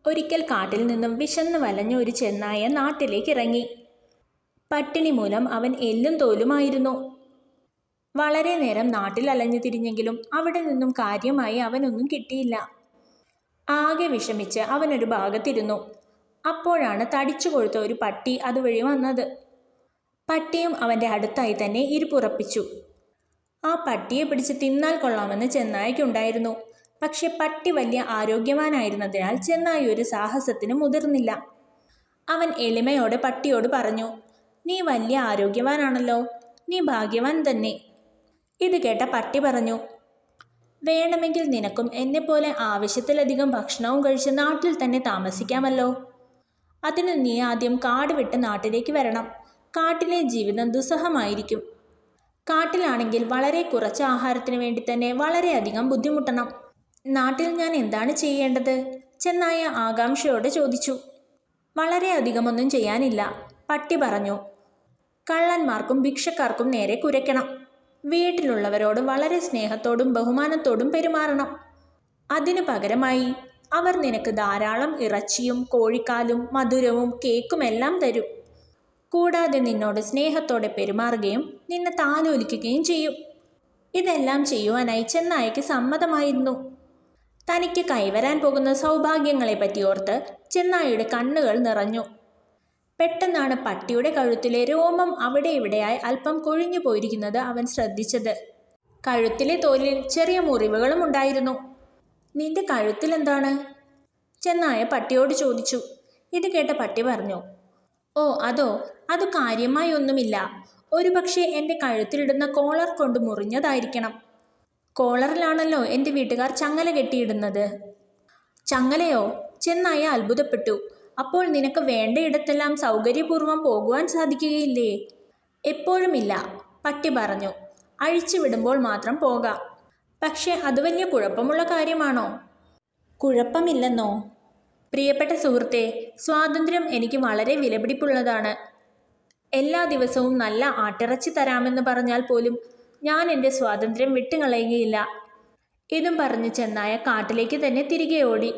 ഒരിക്കൽ കാട്ടിൽ നിന്നും വിശന്ന് വലഞ്ഞ ഒരു ചെന്നായ നാട്ടിലേക്ക് ഇറങ്ങി. പട്ടിണി മൂലം അവൻ എല്ലും തോലുമായിരുന്നു. വളരെ നേരം നാട്ടിൽ അലഞ്ഞു തിരിഞ്ഞെങ്കിലും അവിടെ നിന്നും കാര്യമായി അവനൊന്നും കിട്ടിയില്ല. ആകെ വിഷമിച്ച് അവനൊരു ഭാഗത്തിരുന്നു. അപ്പോഴാണ് തടിച്ചു കൊഴുത്ത ഒരു പട്ടി അതുവഴി വന്നത്. പട്ടിയും അവൻ്റെ അടുത്തായി തന്നെ ഇരിപ്പുറപ്പിച്ചു. ആ പട്ടിയെ പിടിച്ച് തിന്നാൽ കൊള്ളാമെന്ന് ചെന്നായ്ക്കുണ്ടായിരുന്നു. പക്ഷെ പട്ടി വലിയ ആരോഗ്യവാനായിരുന്നതിനാൽ ചെന്നായി ഒരു സാഹസത്തിന് മുതിർന്നില്ല. അവൻ എളിമയോടെ പട്ടിയോട് പറഞ്ഞു, "നീ വലിയ ആരോഗ്യവാനാണല്ലോ, നീ ഭാഗ്യവാൻ തന്നെ." ഇത് കേട്ട പട്ടി പറഞ്ഞു, "വേണമെങ്കിൽ നിനക്കും എന്നെപ്പോലെ ആവശ്യത്തിലധികം ഭക്ഷണവും കഴിച്ച് നാട്ടിൽ തന്നെ താമസിക്കാമല്ലോ. അതിന് നീ ആദ്യം കാട് വിട്ട് നാട്ടിലേക്ക് വരണം. കാട്ടിലെ ജീവിതം ദുസ്സഹമായിരിക്കും. കാട്ടിലാണെങ്കിൽ വളരെ കുറച്ച് ആഹാരത്തിന് വേണ്ടി തന്നെ വളരെയധികം ബുദ്ധിമുട്ടണം. നാട്ടിൽ ഞാൻ എന്താണ് ചെയ്യേണ്ടത്?" ചെന്നായ ആകാംക്ഷയോടെ ചോദിച്ചു. "വളരെയധികമൊന്നും ചെയ്യാനില്ല," പട്ടി പറഞ്ഞു. "കള്ളന്മാർക്കും ഭിക്ഷക്കാർക്കും നേരെ കുരയ്ക്കണം. വീട്ടിലുള്ളവരോട് വളരെ സ്നേഹത്തോടും ബഹുമാനത്തോടും പെരുമാറണം. അതിനു പകരമായി അവർ നിനക്ക് ധാരാളം ഇറച്ചിയും കോഴിക്കാലും മധുരവും കേക്കുമെല്ലാം തരും. കൂടാതെ നിന്നോട് സ്നേഹത്തോടെ പെരുമാറുകയും നിന്നെ താലോലിക്കുകയും ചെയ്യും." ഇതെല്ലാം ചെയ്യുവാനായി ചെന്നായ്ക്ക് സമ്മതമായിരുന്നു. തനിക്ക് കൈവരാൻ പോകുന്ന സൗഭാഗ്യങ്ങളെപ്പറ്റി ഓർത്ത് ചെന്നായുടെ കണ്ണുകൾ നിറഞ്ഞു. പെട്ടെന്നാണ് പട്ടിയുടെ കഴുത്തിലെ രോമം അവിടെ ഇവിടെയായി അല്പം കൊഴിഞ്ഞു പോയിരിക്കുന്നത് അവൻ ശ്രദ്ധിച്ചത്. കഴുത്തിലെ തോലിൽ ചെറിയ മുറിവുകളും ഉണ്ടായിരുന്നു. "നിന്റെ കഴുത്തിലെന്താണ്?" ചെന്നായ പട്ടിയോട് ചോദിച്ചു. ഇത് കേട്ട പട്ടി പറഞ്ഞു, "ഓ അതോ, അത് കാര്യമായി ഒന്നുമില്ല. ഒരുപക്ഷെ എൻ്റെ കഴുത്തിലിടുന്ന കോളർ കൊണ്ട് മുറിഞ്ഞതായിരിക്കണം. കോളറിലാണല്ലോ എൻ്റെ വീട്ടുകാർ ചങ്ങല കെട്ടിയിടുന്നത്." "ചങ്ങലയോ?" ചെന്നായ അത്ഭുതപ്പെട്ടു. "അപ്പോൾ നിനക്ക് വേണ്ടയിടത്തെല്ലാം സൗകര്യപൂർവ്വം പോകുവാൻ സാധിക്കുകയില്ലേ?" "എപ്പോഴുമില്ല," പട്ടി പറഞ്ഞു. "അഴിച്ചു വിടുമ്പോൾ മാത്രം പോകാം." "പക്ഷേ അത് വലിയ കുഴപ്പമുള്ള കാര്യമാണോ?" "കുഴപ്പമില്ലെന്നോ? പ്രിയപ്പെട്ട സുഹൃത്തെ, സ്വാതന്ത്ര്യം എനിക്ക് വളരെ വിലപിടിപ്പുള്ളതാണ്. എല്ലാ ദിവസവും നല്ല ആട്ടിറച്ചി തരാമെന്ന് പറഞ്ഞാൽ പോലും ഞാൻ എൻ്റെ സ്വാതന്ത്ര്യം വിട്ടുകളയുകയില്ല." ഇതും പറഞ്ഞ് ചെന്നായ കാട്ടിലേക്ക് തന്നെ തിരികെ ഓടി.